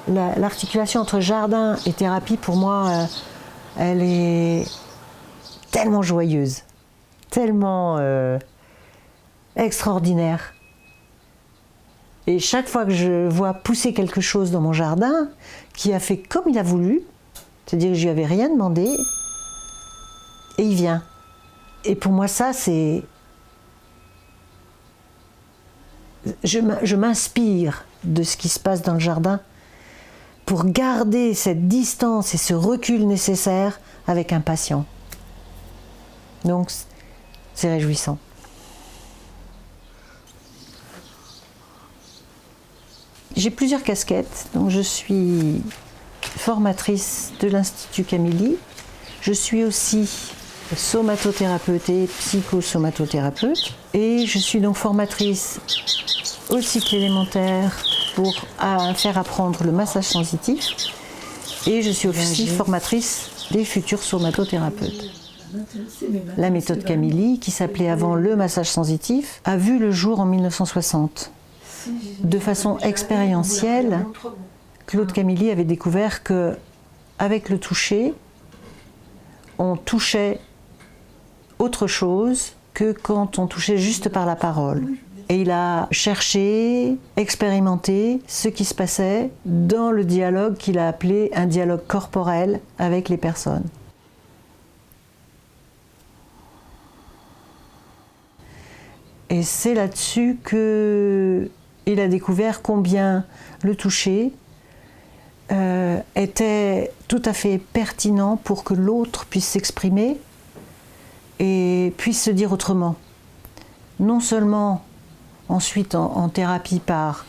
L'articulation entre jardin et thérapie, pour moi, elle est tellement joyeuse, tellement extraordinaire. Et chaque fois que je vois pousser quelque chose dans mon jardin, qui a fait comme il a voulu, c'est-à-dire que je lui avais rien demandé, et il vient. Et pour moi, ça, c'est... Je m'inspire de ce qui se passe dans le jardin pour garder cette distance et ce recul nécessaire avec un patient. Donc, c'est réjouissant. J'ai plusieurs casquettes. Donc, je suis formatrice de l'Institut Camilly. Je suis aussi somatothérapeute et psychosomatothérapeute. Et je suis donc formatrice au cycle élémentaire pour faire apprendre le massage sensitif. Et je suis aussi formatrice des futurs somatothérapeutes. La méthode Camilly, qui s'appelait avant le massage sensitif, a vu le jour en 1960. De façon expérientielle, Claude Camilly avait découvert que, avec le toucher, on touchait autre chose que quand on touchait juste par la parole. Et il a cherché, expérimenté ce qui se passait dans le dialogue qu'il a appelé un dialogue corporel avec les personnes. Et c'est là-dessus qu'il a découvert combien le toucher était tout à fait pertinent pour que l'autre puisse s'exprimer et puisse se dire autrement. Non seulement ensuite en thérapie par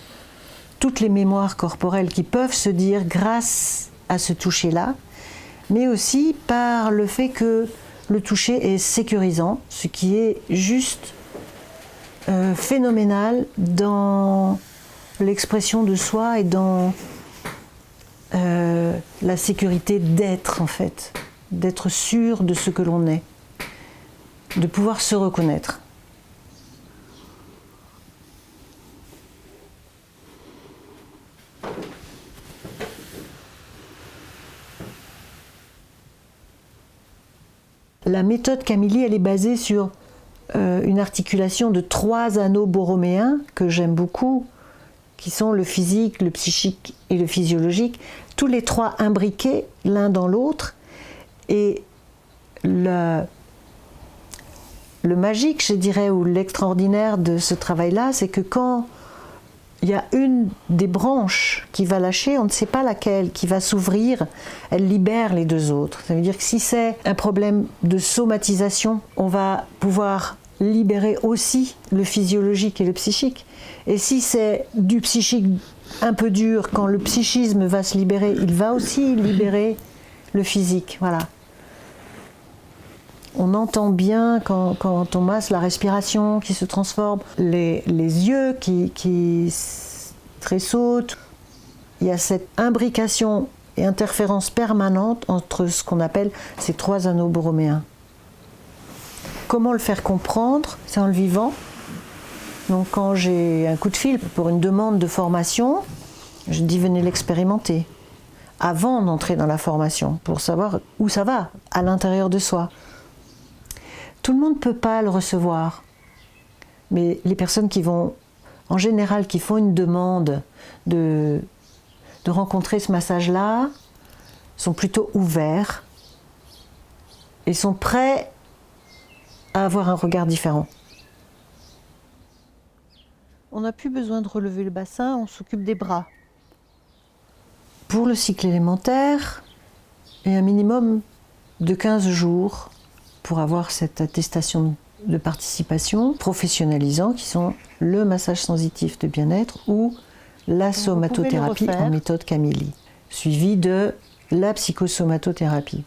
toutes les mémoires corporelles qui peuvent se dire grâce à ce toucher-là, mais aussi par le fait que le toucher est sécurisant, ce qui est juste phénoménal dans l'expression de soi et dans la sécurité d'être, en fait, d'être sûr de ce que l'on est, de pouvoir se reconnaître. La méthode Camilly, elle est basée sur une articulation de 3 anneaux borroméens que j'aime beaucoup, qui sont le physique, le psychique et le physiologique, tous les 3 imbriqués l'un dans l'autre. Et le magique, je dirais, ou l'extraordinaire de ce travail-là, c'est que quand il y a une des branches qui va lâcher, on ne sait pas laquelle, qui va s'ouvrir, elle libère les 2 autres. Ça veut dire que si c'est un problème de somatisation, on va pouvoir libérer aussi le physiologique et le psychique. Et si c'est du psychique un peu dur, quand le psychisme va se libérer, il va aussi libérer le physique. Voilà. On entend bien quand on masse la respiration qui se transforme, les yeux qui tressautent. Il y a cette imbrication et interférence permanente entre ce qu'on appelle ces 3 anneaux borroméens. Comment le faire comprendre? C'est en le vivant. Donc quand j'ai un coup de fil pour une demande de formation, je dis venez l'expérimenter avant d'entrer dans la formation pour savoir où ça va à l'intérieur de soi. Tout le monde ne peut pas le recevoir, mais les personnes qui vont, en général, qui font une demande de rencontrer ce massage-là, sont plutôt ouverts et sont prêts à avoir un regard différent. On n'a plus besoin de relever le bassin, on s'occupe des bras. Pour le cycle élémentaire, il y a un minimum de 15 jours pour avoir cette attestation de participation professionnalisant qui sont le massage sensitif de bien-être ou la somatothérapie en méthode Camilly, suivi de la psychosomatothérapie.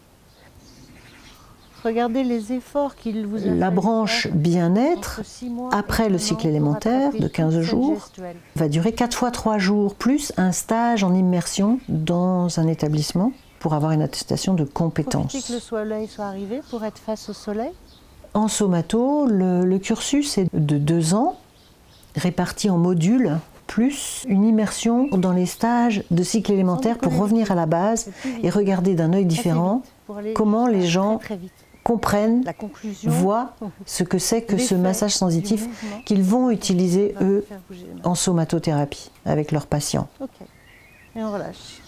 Regardez les efforts qu'il vous a La branche bien-être, après le cycle élémentaire de 15 jours, va durer 4 fois 3 jours, plus un stage en immersion dans un établissement pour avoir une attestation de compétence. Faut que le soleil soit arrivé pour être face au soleil. En somato, le cursus est de 2 ans, réparti en modules. plus une immersion dans les stages de cycle élémentaire pour revenir à la base et regarder d'un œil différent comment les gens comprennent, voient ce que c'est que ce massage sensitif qu'ils vont utiliser eux en somatothérapie avec leurs patients. Ok. Et on relâche.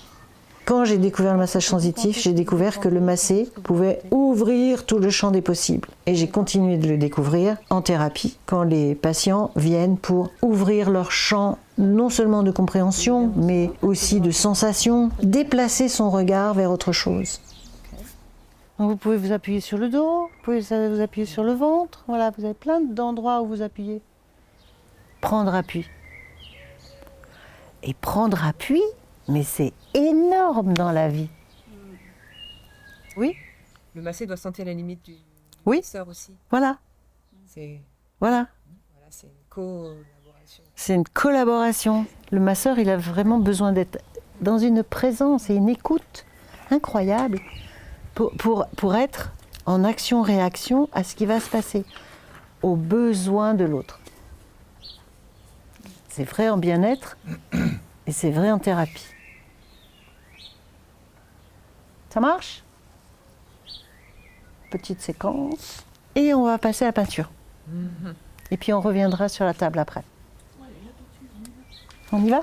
Quand j'ai découvert le massage sensitif, j'ai découvert que le massé pouvait ouvrir tout le champ des possibles. Et j'ai continué de le découvrir en thérapie, quand les patients viennent pour ouvrir leur champ, non seulement de compréhension, mais aussi de sensation, déplacer son regard vers autre chose. Donc vous pouvez vous appuyer sur le dos, vous pouvez vous appuyer sur le ventre. Voilà, vous avez plein d'endroits où vous appuyez. Prendre appui. Et prendre appui, mais c'est énorme dans la vie. Oui, Le massé doit sentir la limite du Oui. masseur aussi. voilà, C'est voilà. c'est une collaboration. C'est une collaboration. Le masseur, il a vraiment besoin d'être dans une présence et une écoute incroyable pour être en action-réaction à ce qui va se passer, aux besoins de l'autre. C'est vrai en bien-être et c'est vrai en thérapie. Ça marche? Petite séquence. Et on va passer à la peinture. Et puis on reviendra sur la table après. On y va?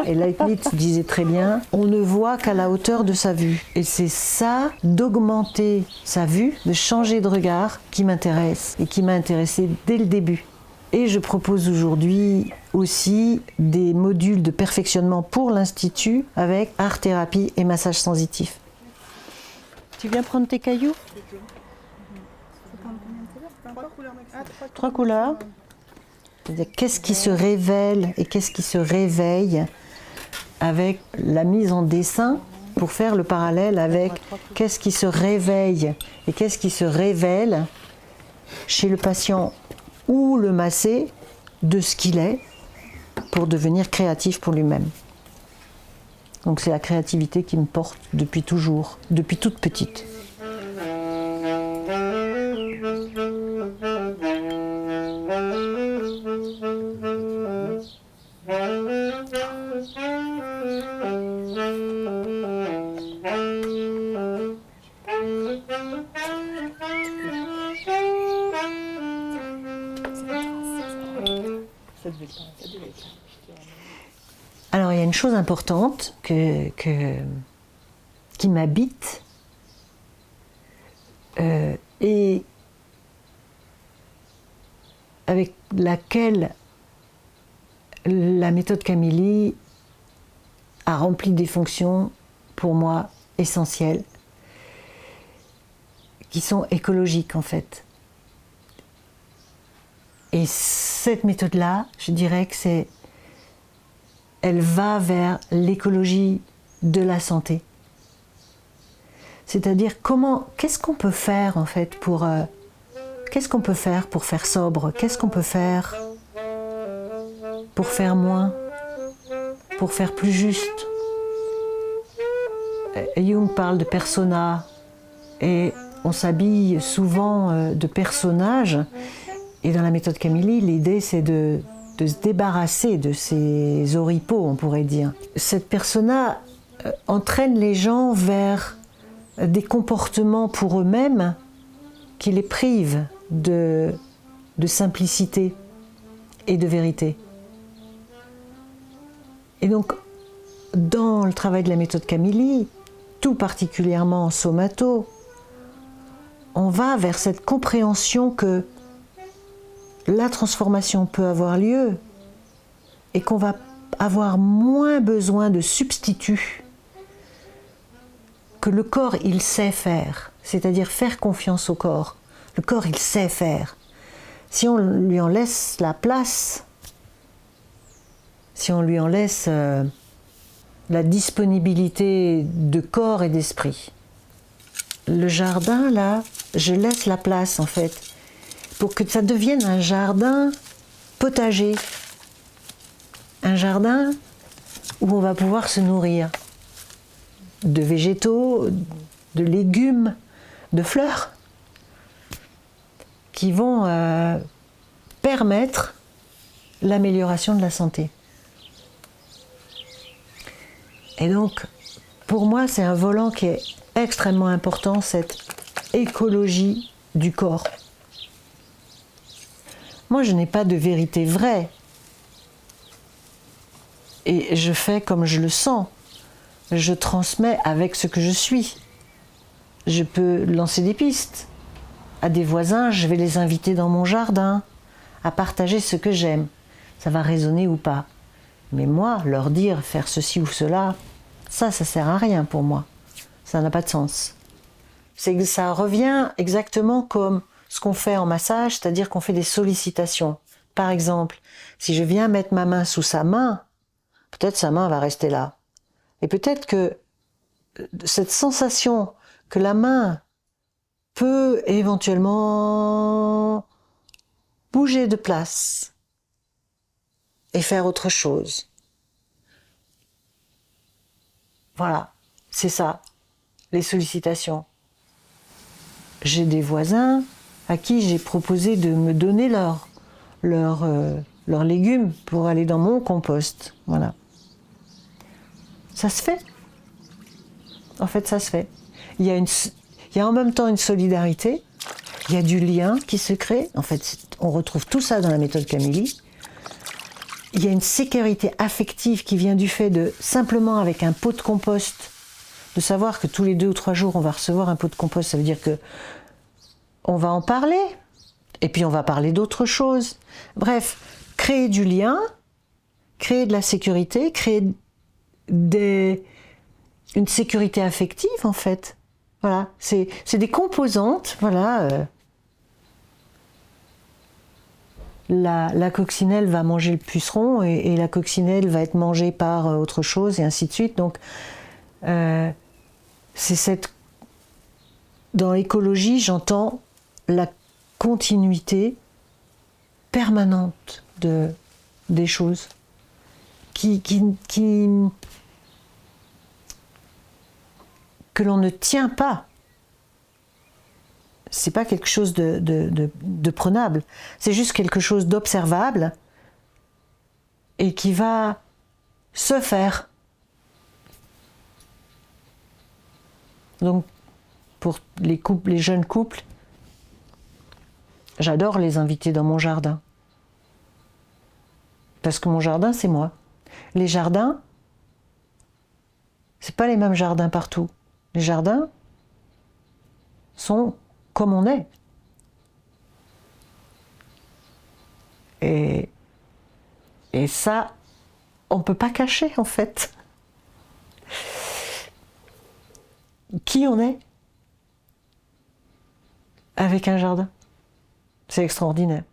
Et Leibniz disait très bien, on ne voit qu'à la hauteur de sa vue. Et c'est ça, d'augmenter sa vue, de changer de regard, qui m'intéresse et qui m'a intéressée dès le début. Et je propose aujourd'hui aussi des modules de perfectionnement pour l'Institut avec art-thérapie et massage sensitif. Tu viens prendre tes cailloux? 3 couleurs. C'est-à-dire qu'est-ce qui se révèle et qu'est-ce qui se réveille avec la mise en dessin pour faire le parallèle avec qu'est-ce qui se réveille et qu'est-ce qui se révèle chez le patient ou le massé de ce qu'il est pour devenir créatif pour lui-même. Donc c'est la créativité qui me porte depuis toujours, depuis toute petite. Alors il y a une chose importante qui m'habite et avec laquelle la méthode Camilli a rempli des fonctions pour moi essentielles, qui sont écologiques en fait. Et cette méthode-là, je dirais que elle va vers l'écologie de la santé. C'est-à-dire qu'est-ce qu'on peut faire en fait pour faire sobre? Qu'est-ce qu'on peut faire pour faire moins? Pour faire plus juste? Jung parle de persona et on s'habille souvent de personnages. Et dans la méthode Camilli, l'idée c'est de se débarrasser de ces oripeaux, on pourrait dire. Cette persona entraîne les gens vers des comportements pour eux-mêmes qui les privent de simplicité et de vérité. Et donc, dans le travail de la méthode Camilli, tout particulièrement en somato, on va vers cette compréhension que la transformation peut avoir lieu et qu'on va avoir moins besoin de substituts, que le corps, il sait faire, c'est-à-dire faire confiance au corps. Le corps, il sait faire. Si on lui en laisse la place, si on lui en laisse la disponibilité de corps et d'esprit. Le jardin, là, je laisse la place, en fait, pour que ça devienne un jardin potager. Un jardin où on va pouvoir se nourrir de végétaux, de légumes, de fleurs, qui vont permettre l'amélioration de la santé. Et donc, pour moi, c'est un volant qui est extrêmement important, cette écologie du corps. Moi, je n'ai pas de vérité vraie. Et je fais comme je le sens. Je transmets avec ce que je suis. Je peux lancer des pistes. À des voisins, je vais les inviter dans mon jardin, à partager ce que j'aime. Ça va résonner ou pas. Mais moi, leur dire faire ceci ou cela, ça sert à rien pour moi. Ça n'a pas de sens. Ça revient exactement comme ce qu'on fait en massage, c'est-à-dire qu'on fait des sollicitations. Par exemple, si je viens mettre ma main sous sa main, peut-être sa main va rester là. Et peut-être que cette sensation que la main peut éventuellement bouger de place et faire autre chose. Voilà, c'est ça, les sollicitations. J'ai des voisins à qui j'ai proposé de me donner leurs légumes pour aller dans mon compost. Voilà. Ça se fait. En fait, ça se fait. Il y a en même temps une solidarité, il y a du lien qui se crée. En fait, on retrouve tout ça dans la méthode Camélie. Il y a une sécurité affective qui vient du fait de, simplement avec un pot de compost, de savoir que tous les 2 ou 3 jours, on va recevoir un pot de compost. Ça veut dire que on va en parler, et puis on va parler d'autres choses. Bref, créer du lien, créer de la sécurité, créer une sécurité affective, en fait. Voilà, c'est des composantes, voilà. La coccinelle va manger le puceron et la coccinelle va être mangée par autre chose et ainsi de suite. Donc, dans l'écologie, j'entends la continuité permanente des choses que l'on ne tient pas. C'est pas quelque chose de prenable, c'est juste quelque chose d'observable et qui va se faire. Donc, pour les jeunes couples, j'adore les inviter dans mon jardin. Parce que mon jardin, c'est moi. Les jardins, c'est pas les mêmes jardins partout. Les jardins sont comme on est. Et ça, on ne peut pas cacher, en fait, qui on est avec un jardin. C'est extraordinaire.